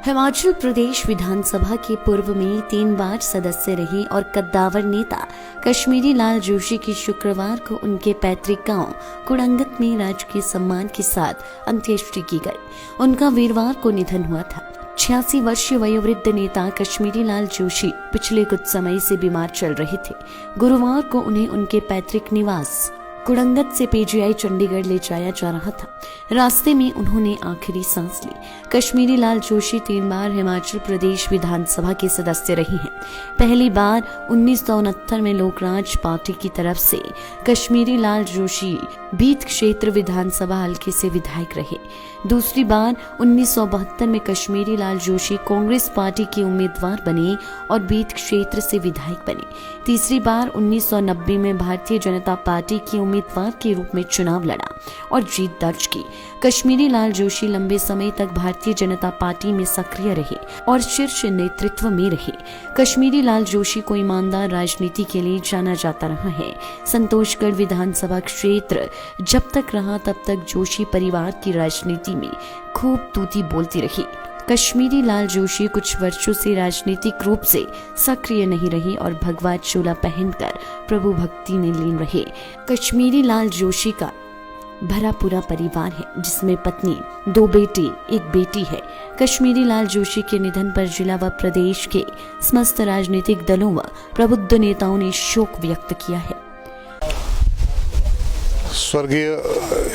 हिमाचल प्रदेश विधानसभा के पूर्व में 3 बार सदस्य रहे और कद्दावर नेता कश्मीरी लाल जोशी की शुक्रवार को उनके पैतृक गांव कुड़ंगत में राजकीय सम्मान के साथ अंत्येष्टि की गई। उनका वीरवार को निधन हुआ था। 86 वर्षीय वयोवृद्ध नेता कश्मीरी लाल जोशी पिछले कुछ समय से बीमार चल रहे थे। गुरुवार को उन्हें उनके पैतृक निवास कुड़ंगत से पीजीआई चंडीगढ़ ले जाया जा रहा था। रास्ते में उन्होंने आखिरी सांस ली। कश्मीरी लाल जोशी 3 बार हिमाचल प्रदेश विधानसभा के सदस्य रहे हैं। पहली बार 1969 में लोकराज पार्टी की तरफ से कश्मीरी लाल जोशी बीत क्षेत्र विधानसभा हलके से विधायक रहे। दूसरी बार 1972 में कश्मीरी लाल जोशी कांग्रेस पार्टी के उम्मीदवार बने और बीत क्षेत्र से विधायक बने। तीसरी बार 1990 में भारतीय जनता पार्टी के उम्मीदवार के रूप में चुनाव लड़ा और जीत दर्ज की। कश्मीरी लाल जोशी लंबे समय तक भारतीय जनता पार्टी में सक्रिय रहे और शीर्ष नेतृत्व में रहे। कश्मीरी लाल जोशी को ईमानदार राजनीति के लिए जाना जाता रहा है। संतोषगढ़ विधानसभा क्षेत्र जब तक रहा तब तक जोशी परिवार की राजनीति में खूब तूती बोलती रही। कश्मीरी लाल जोशी कुछ वर्षों से राजनीतिक रूप से सक्रिय नहीं रहे और भगवा चोला पहनकर प्रभु भक्ति में लीन रहे। कश्मीरी लाल जोशी का भरा पूरा परिवार है, जिसमें पत्नी, 2 बेटे, 1 बेटी है। कश्मीरी लाल जोशी के निधन पर जिला व प्रदेश के समस्त राजनीतिक दलों व प्रबुद्ध नेताओं ने शोक व्यक्त किया है। स्वर्गीय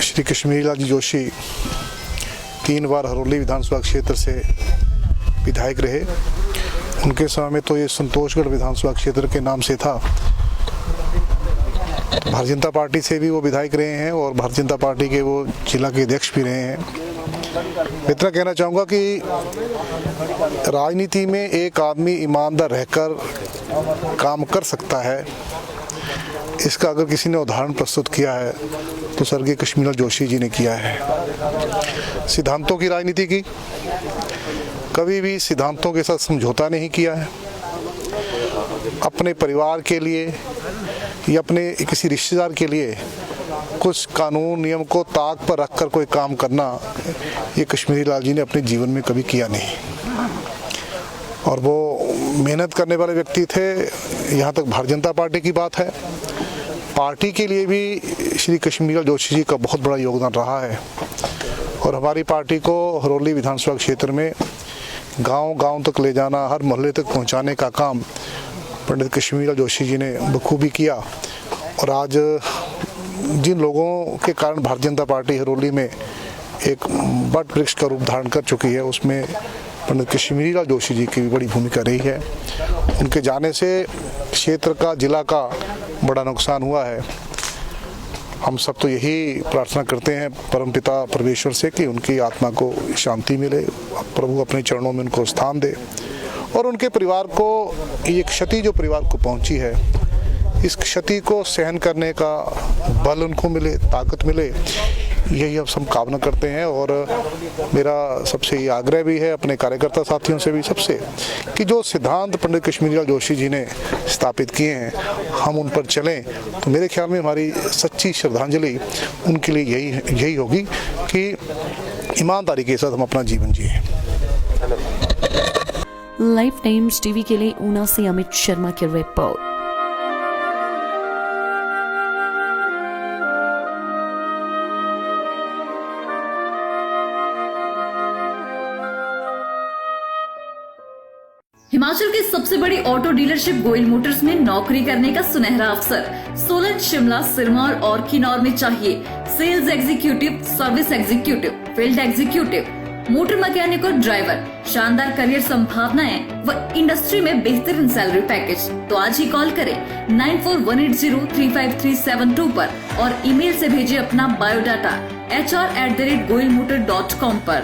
श्री कश्मीरी लाल जोशी 3 बार हरोली विधानसभा क्षेत्र से विधायक रहे। उनके समय में तो ये संतोषगढ़ विधानसभा क्षेत्र के नाम से था। भारतीय जनता पार्टी से भी वो विधायक रहे हैं और भारतीय जनता पार्टी के वो जिला के अध्यक्ष भी रहे हैं। मैं इतना कहना चाहूँगा कि राजनीति में एक आदमी ईमानदार रहकर काम कर सकता है, इसका अगर किसी ने उदाहरण प्रस्तुत किया है तो स्वर्गीय कश्मीरी लाल जोशी जी ने किया है। सिद्धांतों की राजनीति की, कभी भी सिद्धांतों के साथ समझौता नहीं किया है। अपने परिवार के लिए या अपने किसी रिश्तेदार के लिए कुछ कानून नियम को ताक पर रखकर कोई काम करना, ये कश्मीरी लाल जी ने अपने जीवन में कभी किया नहीं। और वो मेहनत करने वाले व्यक्ति थे। यहाँ तक भारतीय जनता पार्टी की बात है, पार्टी के लिए भी श्री कश्मीरी लाल जोशी जी का बहुत बड़ा योगदान रहा है। और हमारी पार्टी को हरोली विधानसभा क्षेत्र में गांव-गांव तक ले जाना, हर मोहल्ले तक पहुंचाने का काम पंडित कश्मीरी लाल जोशी जी ने बखूबी किया। और आज जिन लोगों के कारण भारतीय जनता पार्टी हरोली में एक बट वृक्ष का रूप धारण कर चुकी है, उसमें पंडित कश्मीरी लाल जोशी जी की भी बड़ी भूमिका रही है। उनके जाने से क्षेत्र का, जिला का बड़ा नुकसान हुआ है। हम सब तो यही प्रार्थना करते हैं परमपिता परमेश्वर से कि उनकी आत्मा को शांति मिले, प्रभु अपने चरणों में उनको स्थान दे और उनके परिवार को ये क्षति जो परिवार को पहुंची है, इस क्षति को सहन करने का बल उनको मिले, ताकत मिले, यही अब हम कामना करते हैं। और मेरा सबसे ये आग्रह भी है अपने कार्यकर्ता साथियों से भी सबसे, कि जो सिद्धांत पंडित कश्मीरी लाल जोशी जी ने स्थापित किए हैं, हम उन पर चलें। तो मेरे ख्याल में हमारी सच्ची श्रद्धांजलि उनके लिए यही होगी कि ईमानदारी के साथ हम अपना जीवन जिए। लाइफ टाइम्स टीवी के लिए ऊना से अमित शर्मा की रिपोर्ट। हिमाचल की सबसे बड़ी ऑटो डीलरशिप गोयल मोटर्स में नौकरी करने का सुनहरा अवसर। सोलन, शिमला, सिरमौर और किन्नौर में चाहिए sales executive, service executive, field executive, motor mechanic और ड्राइवर। शानदार करियर संभावनाएं व इंडस्ट्री में बेहतरीन सैलरी पैकेज। तो आज ही कॉल करें 9418035372 पर और ईमेल से भेजिए अपना बायोडाटा hr@goilmotor.com पर।